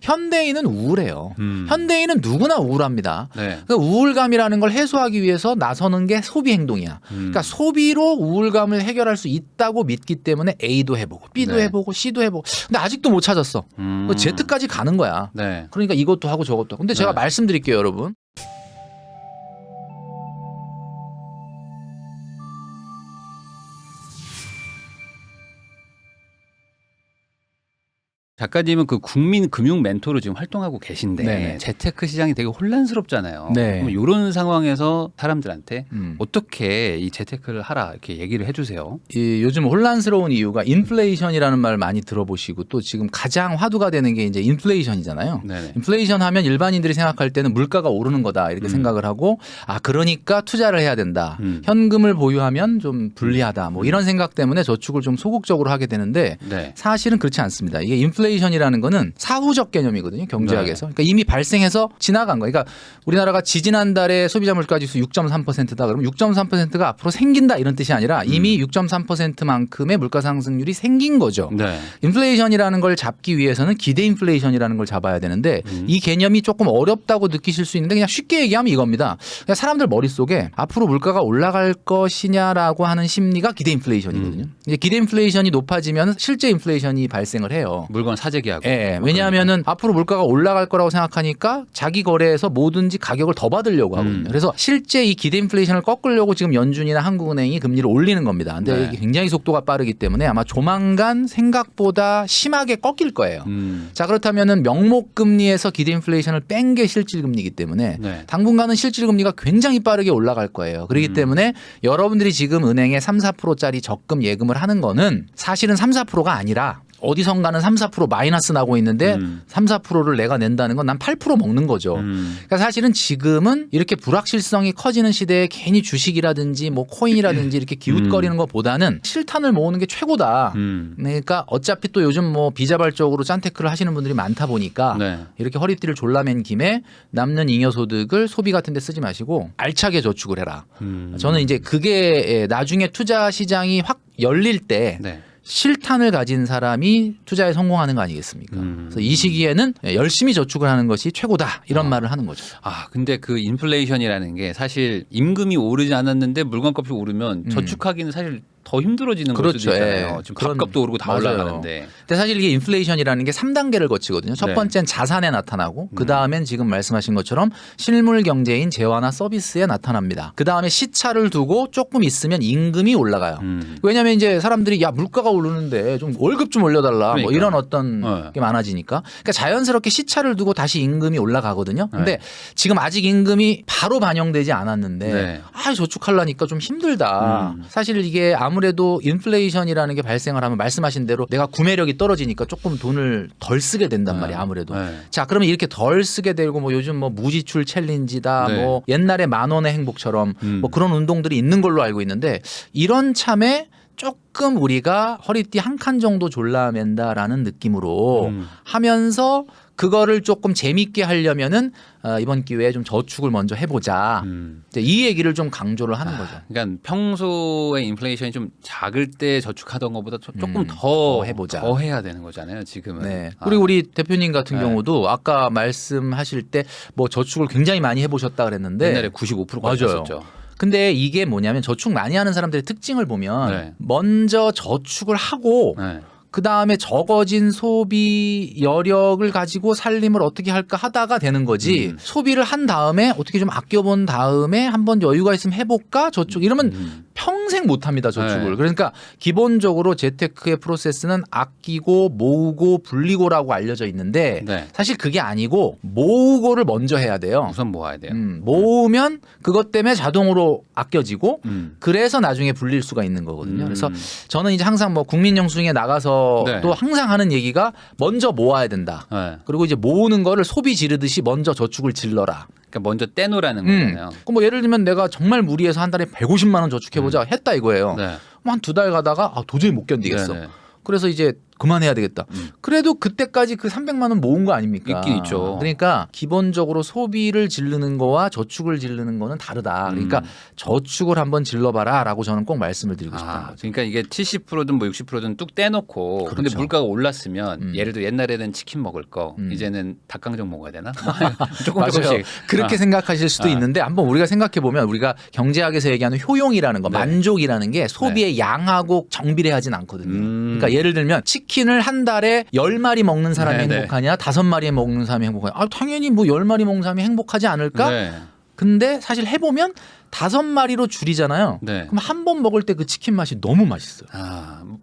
현대인은 우울해요. 현대인은 누구나 우울합니다. 네. 그 우울감이라는 걸 해소하기 위해서 나서는 게 소비 행동이야. 그러니까 소비로 우울감을 해결할 수 있다고 믿기 때문에 A도 해보고 B도 네. 해보고 C도 해보고 근데 아직도 못 찾았어. Z까지 가는 거야. 네. 그러니까 이것도 하고 저것도 하고. 근데 제가 네. 말씀드릴게요, 여러분. 작가님은 그 국민 금융 멘토로 지금 활동하고 계신데 네네. 재테크 시장이 되게 혼란스럽잖아요. 네. 그럼 이런 상황에서 사람들한테 음. 어떻게 이 재테크를 하라 이렇게 얘기를 해주세요. 이 요즘 혼란스러운 이유가 인플레이션이라는 말 많이 들어보시고 또 지금 가장 화두가 되는 게 이제 인플레이션이잖아요. 네네. 인플레이션 하면 일반인들이 생각할 때는 물가가 오르는 거다 이렇게 생각을 하고 그러니까 투자를 해야 된다. 현금을 보유하면 좀 불리하다. 뭐 이런 생각 때문에 저축을 좀 소극적으로 하게 되는데 네. 사실은 그렇지 않습니다. 이게 인플레이션이라는 거는 사후적 개념이거든요. 경제학에서. 그러니까 이미 발생해서 지나간 거예요. 그러니까 우리나라가 지지난달에 소비자 물가지수 6.3%다 그러면 6.3%가 앞으로 생긴다 이런 뜻이 아니라 이미 6.3%만큼의 물가 상승률이 생긴 거죠. 네. 인플레이션이라는 걸 잡기 위해서는 기대 인플레이션이라는 걸 잡아야 되는데 이 개념이 조금 어렵다고 느끼실 수 있는데 그냥 쉽게 얘기하면 이겁니다. 그냥 사람들 머릿속에 앞으로 물가가 올라갈 것이냐라고 하는 심리가 기대 인플레이션이거든요. 이제 기대 인플레이션이 높아지면 실제 인플레이션이 발생을 해요. 물건 사재기하고. 예, 왜냐하면은 앞으로 물가가 올라갈 거라고 생각하니까 자기 거래에서 뭐든지 가격을 더 받으려고 하거든요. 그래서 실제 이 기대 인플레이션을 꺾으려고 지금 연준이나 한국은행이 금리를 올리는 겁니다. 근데 네. 이게 굉장히 속도가 빠르기 때문에 아마 조만간 생각보다 심하게 꺾일 거예요. 자, 그렇다면은 명목 금리에서 기대 인플레이션을 뺀 게 실질 금리이기 때문에 네. 당분간은 실질 금리가 굉장히 빠르게 올라갈 거예요. 그렇기 때문에 여러분들이 지금 은행에 3, 4%짜리 적금 예금을 하는 거는 사실은 3, 4%가 아니라 어디선가는 3, 4% 마이너스 나고 있는데 3, 4%를 내가 낸다는 건 난 8% 먹는 거죠. 그러니까 사실은 지금은 이렇게 불확실성이 커지는 시대에 괜히 주식이라든지 뭐 코인이라든지 이렇게 기웃거리는 것보다는 실탄을 모으는 게 최고다. 그러니까 어차피 또 요즘 뭐 비자발적으로 짠테크를 하시는 분들이 많다 보니까 네. 이렇게 허리띠를 졸라맨 김에 남는 잉여소득을 소비 같은 데 쓰지 마시고 알차게 저축을 해라. 저는 이제 그게 나중에 투자 시장이 확 열릴 때 네. 실탄을 가진 사람이 투자에 성공하는 거 아니겠습니까? 그래서 이 시기에는 열심히 저축을 하는 것이 최고다 이런 말을 하는 거죠. 아, 근데 그 인플레이션이라는 게 사실 임금이 오르지 않았는데 물건값이 오르면 저축하기는 사실 더 힘들어지는 걸 수도 그렇죠. 있잖아요. 예. 지금 그런- 밥값도 오르고 다 맞아요. 올라가는데. 근데 사실 이게 인플레이션이라는 게 3단계를 거치거든요. 첫 네. 번째는 자산에 나타나고 그다음엔 지금 말씀하신 것처럼 실물 경제인 재화나 서비스에 나타납니다. 그다음에 시차를 두고 조금 있으면 임금이 올라가요. 왜냐하면 이제 사람들이 야 물가가 오르는데 좀 월급 좀 올려달라 뭐 그러니까. 이런 어떤 네. 게 많아지니까 그러니까 자연스럽게 시차를 두고 다시 임금이 올라가거든요. 근데 지금 아직 임금이 바로 반영되지 않았는데 네. 저축하려니까 좀 힘들다. 사실 이게 아무래도 인플레이션이라는 게 발생을 하면 말씀하신 대로 내가 구매력이 떨어지니까 조금 돈을 덜 쓰게 된단 말이에요. 아무래도. 네. 자, 그러면 이렇게 덜 쓰게 되고 뭐 요즘 뭐 무지출 챌린지다 네. 뭐 옛날에 10,000원의 행복처럼 뭐 그런 운동들이 있는 걸로 알고 있는데 이런 참에 조금 우리가 허리띠 한 칸 정도 졸라맨다라는 느낌으로 하면서 그거를 조금 재밌게 하려면은 이번 기회에 좀 저축을 먼저 해보자. 이제 이 얘기를 좀 강조를 하는 거죠. 그러니까 평소에 인플레이션이 좀 작을 때 저축하던 것보다 조금 더 더 해보자. 더 해야 되는 거잖아요. 지금은. 네. 그리고 우리 대표님 같은 네. 경우도 아까 말씀하실 때 뭐 저축을 굉장히 많이 해보셨다 그랬는데 옛날에 95%가 맞아요. 었죠 근데 이게 뭐냐면 저축 많이 하는 사람들의 특징을 보면 네. 먼저 저축을 하고 네. 그 다음에 적어진 소비 여력을 가지고 살림을 어떻게 할까 하다가 되는 거지 소비를 한 다음에 어떻게 좀 아껴본 다음에 한번 여유가 있으면 해볼까 저축 이러면 평생 못합니다 저축을. 네. 그러니까 기본적으로 재테크의 프로세스는 아끼고 모으고 불리고라고 알려져 있는데 네. 사실 그게 아니고 모으고를 먼저 해야 돼요. 우선 모아야 돼요. 모으면 그것 때문에 자동으로 아껴지고 음. 그래서 나중에 불릴 수가 있는 거거든요. 그래서 저는 이제 항상 뭐 국민영수증에 나가서 네. 또 항상 하는 얘기가 먼저 모아야 된다. 네. 그리고 이제 모으는 거를 소비 지르듯이 먼저 저축을 질러라. 그러니까 먼저 떼놓으라는 거잖아요. 뭐 예를 들면 내가 정말 무리해서 한 달에 150만 원 저축해보자 했다 이거예요. 네. 한 2달 가다가 도저히 못 견디겠어. 네네. 그래서 이제 그만해야 되겠다. 그래도 그때까지 그 300만 원 모은 거 아닙니까? 있긴 있죠. 그러니까 기본적으로 소비를 지르는 거와 저축을 지르는 거는 다르다. 그러니까 저축을 한번 질러봐라라고 저는 꼭 말씀을 드리고 싶은 거죠. 그러니까 이게 70%든 뭐 60%든 뚝 떼놓고 근데 그렇죠. 물가가 올랐으면 예를 들어 옛날에는 치킨 먹을 거 이제는 닭강정 먹어야 되나? 조금 맞아요. 조금씩 그렇게 생각하실 수도 있는데 한번 우리가 생각해 보면 우리가 경제학에서 얘기하는 효용이라는 거, 네. 만족이라는 게 소비의 양하고 정비례하진 않거든요. 그러니까 예를 들면 치킨을 한 달에 10마리 먹는 사람이 네, 네. 행복하냐, 5마리 먹는 사람이 행복하냐. 당연히 뭐 10마리 먹는 사람이 행복하지 않을까? 네. 근데 사실 해보면 5마리로 줄이잖아요. 네. 그럼 한 번 먹을 때 그 치킨 맛이 너무 맛있어요.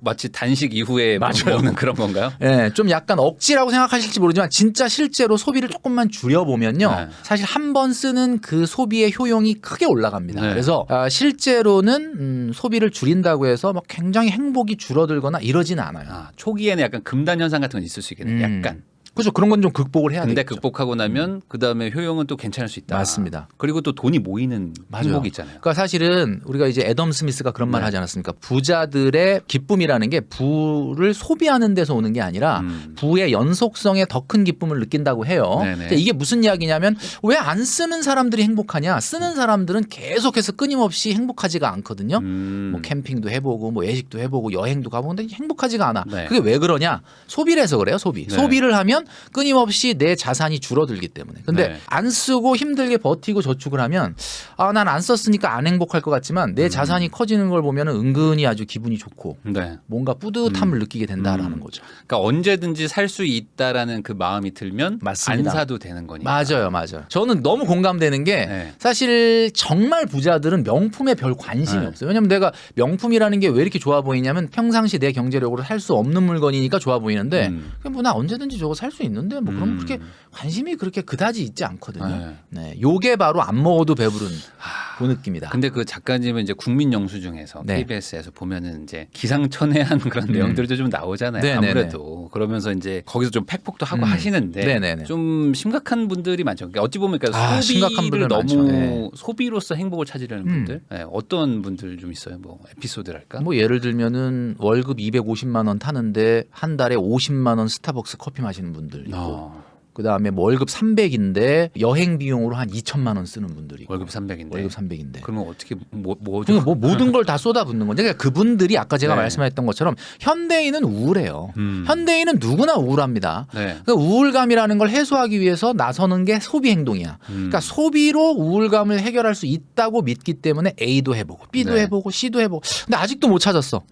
마치 단식 이후에 맞아요. 먹는 그런 건가요? 예, 좀 약간 억지라고 생각하실지 모르지만 진짜 실제로 소비를 조금만 줄여보면요. 네. 사실 한 번 쓰는 그 소비의 효용이 크게 올라갑니다. 네. 그래서 실제로는 소비를 줄인다고 해서 막 굉장히 행복이 줄어들거나 이러지는 않아요. 초기에는 약간 금단 현상 같은 건 있을 수 있겠네요. 약간. 그렇죠. 그런 건 좀 극복을 해야 근데 되겠죠. 극복하고 나면 그 다음에 효용은 또 괜찮을 수 있다. 맞습니다. 그리고 또 돈이 모이는 맞아요. 행복이 있잖아요. 그러니까 사실은 우리가 이제 애덤 스미스가 그런 말 네. 하지 않았습니까? 부자들의 기쁨이라는 게 부를 소비하는 데서 오는 게 아니라 부의 연속성에 더 큰 기쁨을 느낀다고 해요. 네네. 근데 이게 무슨 이야기냐면 왜 안 쓰는 사람들이 행복하냐? 쓰는 사람들은 계속해서 끊임없이 행복하지가 않거든요. 뭐 캠핑도 해보고 뭐 외식도 해보고 여행도 가보는데 행복하지가 않아. 네. 그게 왜 그러냐? 소비를 해서 그래요. 소비. 네. 소비를 하면 끊임없이 내 자산이 줄어들기 때문에. 근데 네. 안 쓰고 힘들게 버티고 저축을 하면 난 안 썼으니까 안 행복할 것 같지만 내 자산이 커지는 걸 보면 은근히 아주 기분이 좋고 네. 뭔가 뿌듯함을 느끼게 된다라는 거죠. 그러니까 언제든지 살 수 있다라는 그 마음이 들면 맞습니다. 안 사도 되는 거니까. 맞아요. 저는 너무 공감되는 게 네. 사실 정말 부자들은 명품에 별 관심이 네. 없어요. 왜냐면 내가 명품이라는 게 왜 이렇게 좋아 보이냐면 평상시 내 경제력으로 살 수 없는 물건이니까 좋아 보이는데 뭐 나 언제든지 저거 살 수 있는데 뭐 그럼 그렇게 관심이 그렇게 그다지 있지 않거든요. 네. 네, 요게 바로 안 먹어도 배부른 그 느낌이다. 근데 그 작가님은 이제 국민 영수 중에서 네. KBS에서 보면은 이제 기상천외한 그런 내용들도 좀 나오잖아요. 네네네. 아무래도 그러면서 이제 거기서 좀 팩폭도 하고 하시는데 네네네. 좀 심각한 분들이 많죠. 그러니까 어찌 보면 그러니까 심각한 소비를 분들 너무 많죠. 네. 소비로서 행복을 찾으려는 분들 어떤 분들 좀 있어요? 뭐 에피소드랄까? 뭐 예를 들면은 월급 250만 원 타는데 한 달에 50만 원 스타벅스 커피 마시는 분들 있고 그다음에 뭐 월급 300인데 여행 비용으로 한 2천만 원 쓰는 분들이 있고 월급 300인데. 월급 300인데 그러면 어떻게 뭐 그러니까 뭐 모든 걸 다 쏟아붓는 건데 그러니까 그분들이 아까 제가 네. 말씀했던 것처럼 현대인은 우울해요. 현대인은 누구나 우울합니다. 네. 그러니까 우울감이라는 걸 해소하기 위해서 나서는 게 소비 행동이야. 그러니까 소비로 우울감을 해결할 수 있다고 믿기 때문에 A도 해보고 B도 네. 해보고 C도 해보고 근데 아직도 못 찾았어.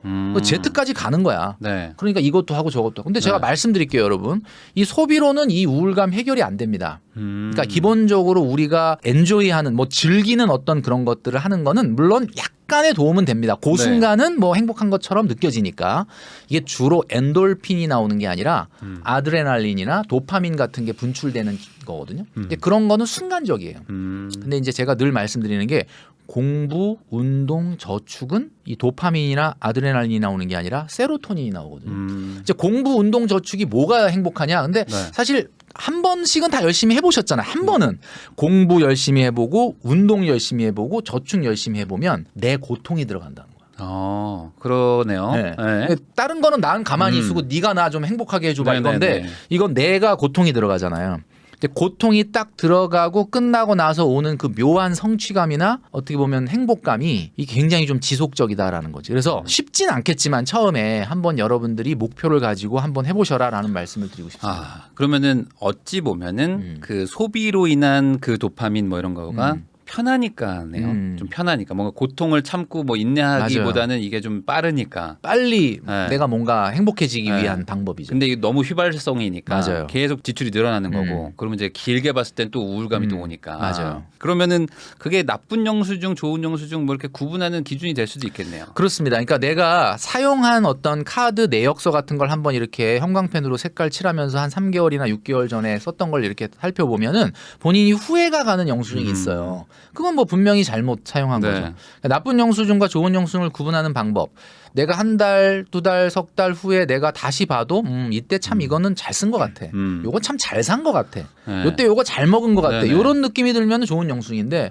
Z까지 가는 거야. 네. 그러니까 이것도 하고 저것도 하고. 근데 제가 네. 말씀드릴게요, 여러분. 이 소비로는 이 우울감 해결이 안 됩니다. 그러니까 기본적으로 우리가 엔조이하는 뭐 즐기는 어떤 그런 것들을 하는 거는 물론 약간의 도움은 됩니다. 그 네. 순간은 뭐 행복한 것처럼 느껴지니까 이게 주로 엔돌핀이 나오는 게 아니라 아드레날린이나 도파민 같은 게 분출되는 거거든요. 근데 그런 거는 순간적이에요. 근데 이제 제가 늘 말씀드리는 게 공부, 운동, 저축은 이 도파민이나 아드레날린이 나오는 게 아니라 세로토닌이 나오거든요. 이제 공부, 운동, 저축이 뭐가 행복하냐? 근데 네. 사실 한 번씩은 다 열심히 해보셨잖아요. 한 번은 공부 열심히 해보고 운동 열심히 해보고 저축 열심히 해보면 내 고통이 들어간다는 거예요. 그러네요. 네. 네. 다른 거는 난 가만히 있고 네가 나 좀 행복하게 해줘봐 이건데 네네네. 이건 내가 고통이 들어가잖아요. 근데 고통이 딱 들어가고 끝나고 나서 오는 그 묘한 성취감이나 어떻게 보면 행복감이 이게 굉장히 좀 지속적이다라는 거지. 그래서 쉽진 않겠지만 처음에 한번 여러분들이 목표를 가지고 한번 해보셔라라는 말씀을 드리고 싶습니다. 그러면은 어찌 보면은 그 소비로 인한 그 도파민 뭐 이런 거가 편하니까네요. 좀 편하니까 뭔가 고통을 참고 뭐 인내하기보다는 이게 좀 빠르니까. 빨리 네. 내가 뭔가 행복해지기 네. 위한 방법이죠. 근데 이게 너무 휘발성이니까 맞아요. 계속 지출이 늘어나는 거고 그러면 이제 길게 봤을 땐 또 우울감이 또 오니까. 맞아요. 그러면은 그게 나쁜 영수증, 좋은 영수증 뭐 이렇게 구분하는 기준이 될 수도 있겠네요. 그렇습니다. 그러니까 내가 사용한 어떤 카드 내역서 같은 걸 한번 이렇게 형광펜으로 색깔 칠하면서 한 3개월이나 6개월 전에 썼던 걸 이렇게 살펴보면은 본인이 후회가 가는 영수증이 있어요. 그건 뭐 분명히 잘못 사용한 네. 거죠. 그러니까 나쁜 영수증과 좋은 영수증을 구분하는 방법. 내가 한 달, 두 달, 석 달 후에 내가 다시 봐도 이때 참 이거는 잘 쓴 것 같아. 요거 참 잘 산 것 같아. 네. 요때 요거 잘 먹은 것 같아. 네네. 요런 느낌이 들면 좋은 영수증인데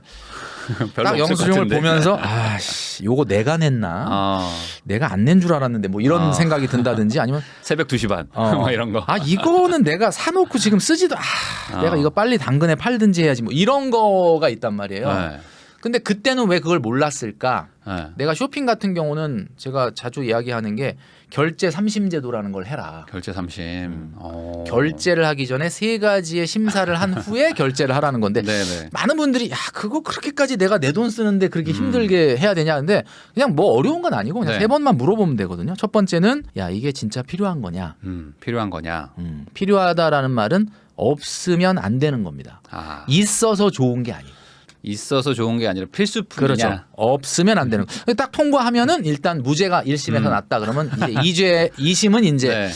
별로 딱 없을 것 영수증을 같은데. 보면서 아씨 요거 내가 냈나? 아, 내가 안 낸 줄 알았는데 뭐 이런 생각이 든다든지 아니면 새벽 2시 반 뭐 이런 거. 아 이거는 내가 사놓고 지금 쓰지도 내가 이거 빨리 당근에 팔든지 해야지 뭐 이런 거가 있단 말이에요. 네. 근데 그때는 왜 그걸 몰랐을까? 네. 내가 쇼핑 같은 경우는 제가 자주 이야기하는 게 결제 삼심제도라는 걸 해라. 결제 삼심. 결제를 하기 전에 세 가지의 심사를 한 후에 결제를 하라는 건데 네네. 많은 분들이 야 그거 그렇게까지 내가 내 돈 쓰는데 그렇게 힘들게 해야 되냐 근데 그냥 뭐 어려운 건 아니고 그냥 네. 세 번만 물어보면 되거든요. 첫 번째는 야 이게 진짜 필요한 거냐? 필요한 거냐? 필요하다라는 말은 없으면 안 되는 겁니다. 아, 있어서 좋은 게 아니고. 있어서 좋은 게 아니라 필수품이냐? 그렇죠. 없으면 안 되는 거. 딱 통과하면은 일단 무죄가 1심에서 났다 그러면 이제 2심은 이제 네.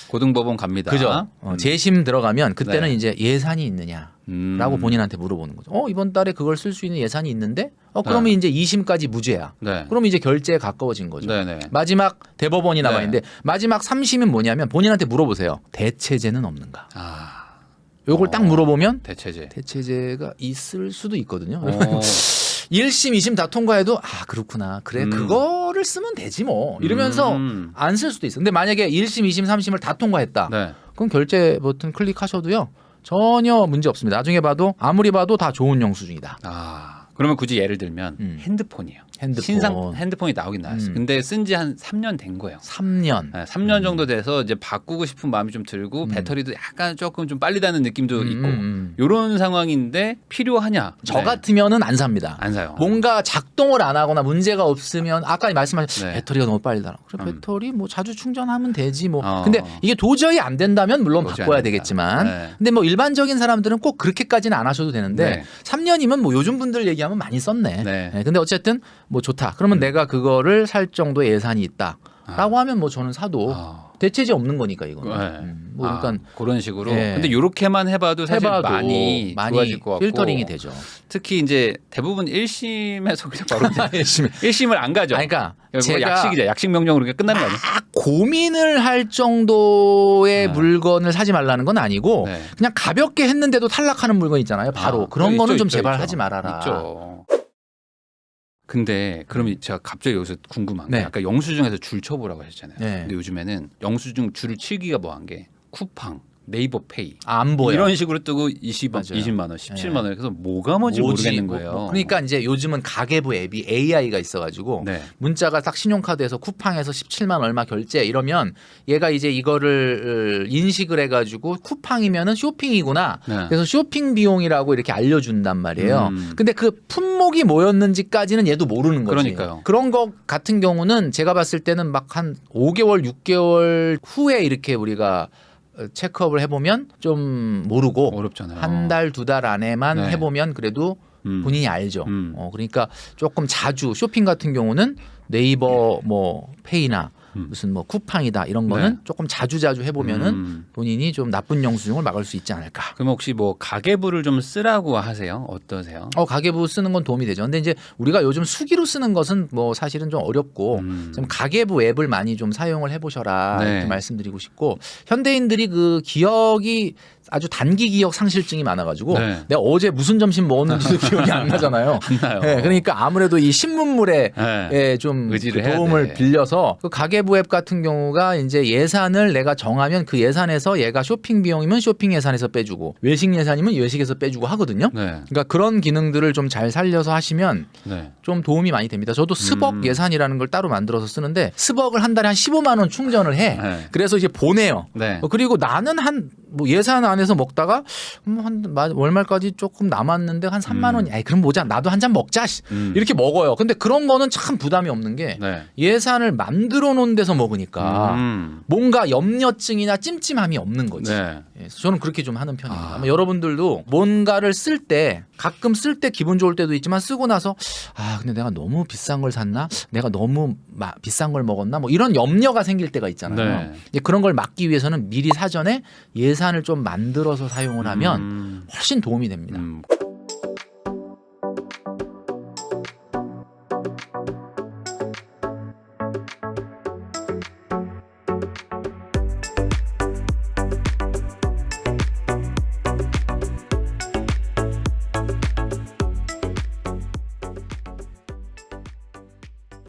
고등법원 갑니다. 그죠. 재심 들어가면 그때는 네. 이제 예산이 있느냐라고 본인한테 물어보는 거죠. 이번 달에 그걸 쓸 수 있는 예산이 있는데 그러면 네. 이제 2심까지 무죄야. 네. 그러면 이제 결제에 가까워진 거죠. 네네. 마지막 대법원이 남아 네. 있는데 마지막 3심은 뭐냐면 본인한테 물어보세요. 대체제는 없는가? 아, 요걸 딱 물어보면 대체제. 대체제가 있을 수도 있거든요. 오. 1심, 2심 다 통과해도 그렇구나. 그래 그거를 쓰면 되지 뭐 이러면서 안 쓸 수도 있어. 근데 만약에 1심, 2심, 3심을 다 통과했다. 네. 그럼 결제 버튼 클릭하셔도요. 전혀 문제 없습니다. 나중에 봐도 아무리 봐도 다 좋은 영수증이다. 아, 그러면 굳이 예를 들면 핸드폰이에요. 핸드폰. 신상 핸드폰이 나오긴 나왔어요. 근데 쓴 지 한 3년 된 거예요. 3년. 네, 3년 정도 돼서 이제 바꾸고 싶은 마음이 좀 들고 배터리도 약간 조금 좀 빨리 닿는 느낌도 있고 이런 상황인데 필요하냐? 저 네. 같으면은 안 삽니다. 안 사요. 뭔가 작동을 안 하거나 문제가 없으면 아까 말씀하신 네. 배터리가 너무 빨리 닳아. 그래 배터리 뭐 자주 충전하면 되지 뭐. 어. 근데 이게 도저히 안 된다면 물론 도저히 바꿔야 안 된다. 되겠지만. 네. 근데 뭐 일반적인 사람들은 꼭 그렇게까지는 안 하셔도 되는데 네. 3년이면 뭐 요즘 분들 얘기하면 많이 썼네. 네. 근데 어쨌든 뭐 좋다. 그러면 내가 그거를 살 정도의 예산이 있다라고 하면 뭐 저는 사도 대체제 없는 거니까 이거는. 네. 뭐 그러니까 그런 식으로. 예. 근데 이렇게만 해봐도 사실 해봐도 많이 좋아질 것 같고. 필터링이 되죠. 특히 이제 대부분 1심에서 그냥 바로 1심을 안 가죠. 아니, 그러니까 뭐 제가 약식이죠. 약식 명령으로 그냥 끝나는 거 아니에요? 고민을 할 정도의 물건을 사지 말라는 건 아니고 네. 그냥 가볍게 했는데도 탈락하는 물건 있잖아요. 바로 그런 거는 좀 제발 하지 말아라. 있죠. 근데 그러면 제가 갑자기 여기서 궁금한 게 네. 아까 영수증에서 줄 쳐보라고 하셨잖아요. 네. 근데 요즘에는 영수증 줄을 치기가 뭐한 게 쿠팡, 네이버 페이 안 보여. 이런 식으로 뜨고 20원, 맞아요. 20만 원, 17만 원 그래서 뭐가 뭔지 모르겠는 거예요. 그러니까 이제 요즘은 가계부 앱이 AI가 있어가지고 네. 문자가 딱 신용카드에서 쿠팡에서 17만 얼마 결제 이러면 얘가 이제 이거를 인식을 해가지고 쿠팡이면은 쇼핑이구나. 네. 그래서 쇼핑 비용이라고 이렇게 알려준단 말이에요. 근데 그 품목이 뭐였는지까지는 얘도 모르는 거지. 그러니까요. 그런 것 같은 경우는 제가 봤을 때는 막 한 5개월, 6개월 후에 이렇게 우리가 체크업을 해보면 좀 모르고 어렵잖아요. 한 달, 두 달 안에만 네. 해보면 그래도 본인이 알죠. 그러니까 조금 자주 쇼핑 같은 경우는 네이버 뭐 페이나 무슨 뭐 쿠팡이다 이런 거는 네. 조금 자주 해보면은 본인이 좀 나쁜 영수증을 막을 수 있지 않을까. 그럼 혹시 뭐 가계부를 좀 쓰라고 하세요? 어떠세요? 가계부 쓰는 건 도움이 되죠. 근데 이제 우리가 요즘 수기로 쓰는 것은 뭐 사실은 좀 어렵고 좀 가계부 앱을 많이 좀 사용을 해보셔라 네. 이렇게 말씀드리고 싶고 현대인들이 그 기억이 아주 단기 기억 상실증이 많아가지고 네. 내가 어제 무슨 점심 먹었는지도 기억이 안 나잖아요. 안 나요. 네, 그러니까 아무래도 이 신문물에 네. 좀 의지를 그 해야 도움을 돼. 빌려서 그 가계부 앱 같은 경우가 이제 예산을 내가 정하면 그 예산에서 얘가 쇼핑 비용이면 쇼핑 예산에서 빼주고 외식 예산이면 외식에서 빼주고 하거든요. 네. 그러니까 그런 기능들을 좀 잘 살려서 하시면 네. 좀 도움이 많이 됩니다. 저도 스벅 예산이라는 걸 따로 만들어서 쓰는데 스벅을 한 달에 한 15만 원 충전을 해. 네. 그래서 이제 보내요. 네. 그리고 나는 뭐 예산 안에서 먹다가 한 월말까지 조금 남았는데 한 3만 원이. 아이 그럼 뭐자 나도 한 잔 먹자. 이렇게 먹어요. 근데 그런 거는 참 부담이 없는 게 네. 예산을 만들어 놓은 데서 먹으니까 뭔가 염려증이나 찜찜함이 없는 거지. 네. 예, 저는 그렇게 좀 하는 편입니다. 아마 여러분들도 뭔가를 쓸 때 가끔 쓸 때 기분 좋을 때도 있지만 쓰고 나서 근데 내가 너무 비싼 걸 샀나? 내가 너무 비싼 걸 먹었나? 뭐 이런 염려가 생길 때가 있잖아요. 네. 이제 그런 걸 막기 위해서는 미리 사전에 예산을 좀 만들어서 사용을 하면 훨씬 도움이 됩니다.